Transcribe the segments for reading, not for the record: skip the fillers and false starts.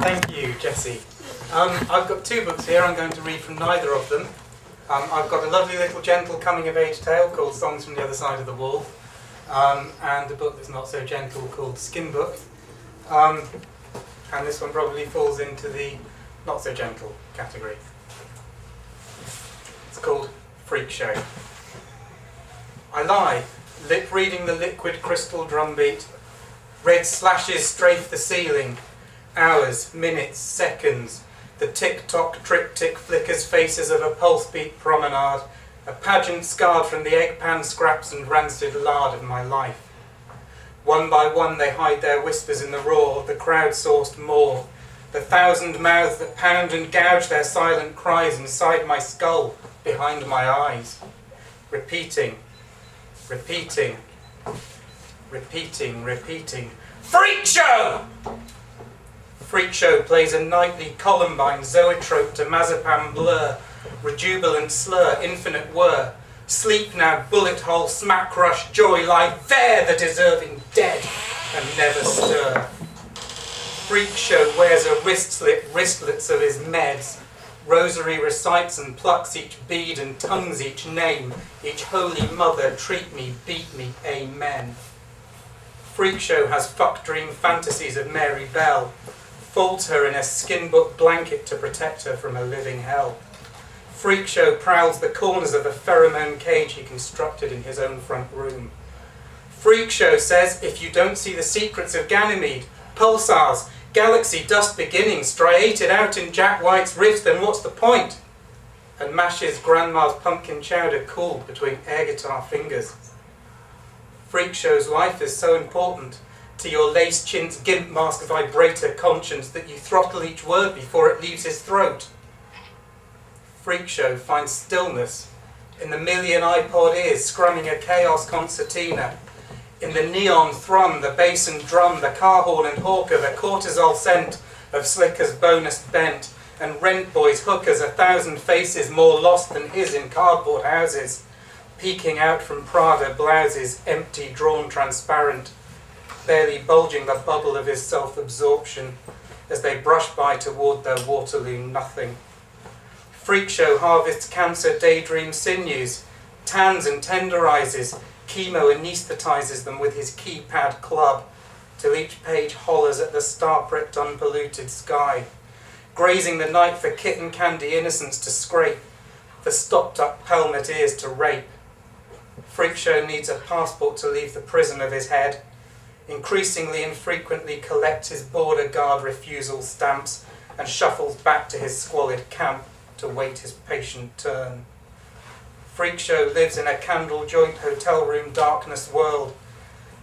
Thank you, Jessie. I've got two books here. I'm going to read from neither of them. I've got a lovely little gentle coming-of-age tale called Songs from the Other Side of the Wall, and a book that's not so gentle called Skin Book. And this one probably falls into the not so gentle category. It's called Freak Show. I lie, lip-reading the liquid crystal drumbeat. Red slashes strafe the ceiling. Hours, minutes, seconds. The tick-tock triptych flickers faces of a pulse-beat promenade. A pageant scarred from the egg-pan scraps and rancid lard of my life. One by one they hide their whispers in the roar of the crowd-sourced maw. The thousand mouths that pound and gouge their silent cries inside my skull, behind my eyes. Repeating, repeating, repeating, repeating. Freak Show! Freak Show plays a nightly Columbine zoetrope to mazepam blur, rejubilant slur, infinite whir. Sleep now, bullet hole, smack crush, joy, lie there, the deserving dead, and never stir. Freak Show wears a wrist slit, wristlets of his meds. Rosary recites and plucks each bead and tongues each name. Each holy mother, treat me, beat me, amen. Freak Show has fuck dream fantasies of Mary Bell. Folds her in a skin book blanket to protect her from a living hell. Freak Show prowls the corners of a pheromone cage he constructed in his own front room. Freak Show says if you don't see the secrets of Ganymede, pulsars, galaxy dust beginnings striated out in Jack White's rift, then what's the point? And mashes grandma's pumpkin chowder cooled between air guitar fingers. Freak Show's life is so important to your lace-chinned gimp mask vibrator conscience that you throttle each word before it leaves his throat. Freak Show finds stillness in the million iPod ears scrumming a chaos concertina, in the neon thrum, the bass and drum, the car horn and hawker, the cortisol scent of slickers bonus bent, and rent boys, hookers, 1,000 faces more lost than his in cardboard houses, peeking out from Prada blouses, empty, drawn, transparent, barely bulging the bubble of his self-absorption as they brush by toward their Waterloo nothing. Freak Show harvests cancer daydream sinews, tans and tenderizes, chemo anesthetizes them with his keypad club, till each page hollers at the star-pricked unpolluted sky, grazing the night for kitten candy innocence to scrape, for stopped-up helmet ears to rape. Freak Show needs a passport to leave the prison of his head, increasingly infrequently collects his border guard refusal stamps and shuffles back to his squalid camp to wait his patient turn. Freak Show lives in a candle joint hotel room darkness world,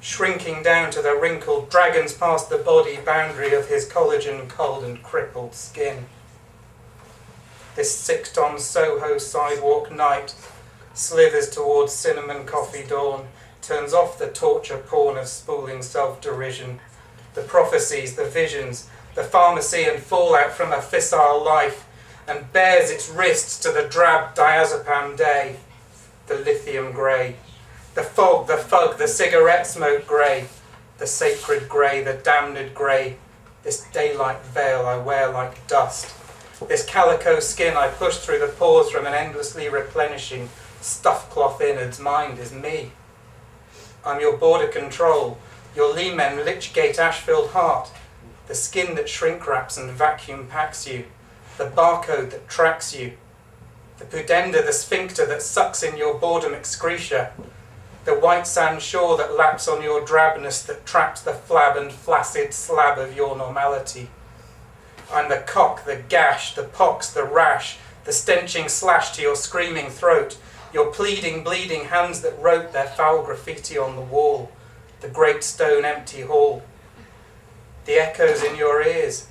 shrinking down to the wrinkled dragons past the body boundary of his collagen cold and crippled skin. This 6-ton Soho sidewalk night slithers towards cinnamon coffee dawn, turns off the torture porn of spooling self-derision, the prophecies, the visions, the pharmacy and fallout from a fissile life, and bares its wrists to the drab diazepam day, the lithium grey, the fog, the fug, the cigarette smoke grey, the sacred grey, the damned grey, this daylight veil I wear like dust, this calico skin I push through the pores from an endlessly replenishing stuff cloth innards mind is me. I'm your border control, your Lehman Lichgate ash-filled heart, the skin that shrink wraps and vacuum packs you, the barcode that tracks you, the pudenda, the sphincter that sucks in your boredom excretia, the white sand shore that laps on your drabness that traps the flab and flaccid slab of your normality. I'm the cock, the gash, the pox, the rash, the stenching slash to your screaming throat, your pleading, bleeding hands that wrote their foul graffiti on the wall, the great stone empty hall. The echoes in your ears,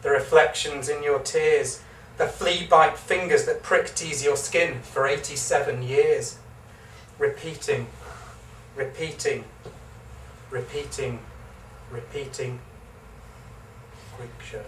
the reflections in your tears, the flea-bite fingers that prick tease your skin for 87 years. Repeating, repeating, repeating, repeating. Freak Show.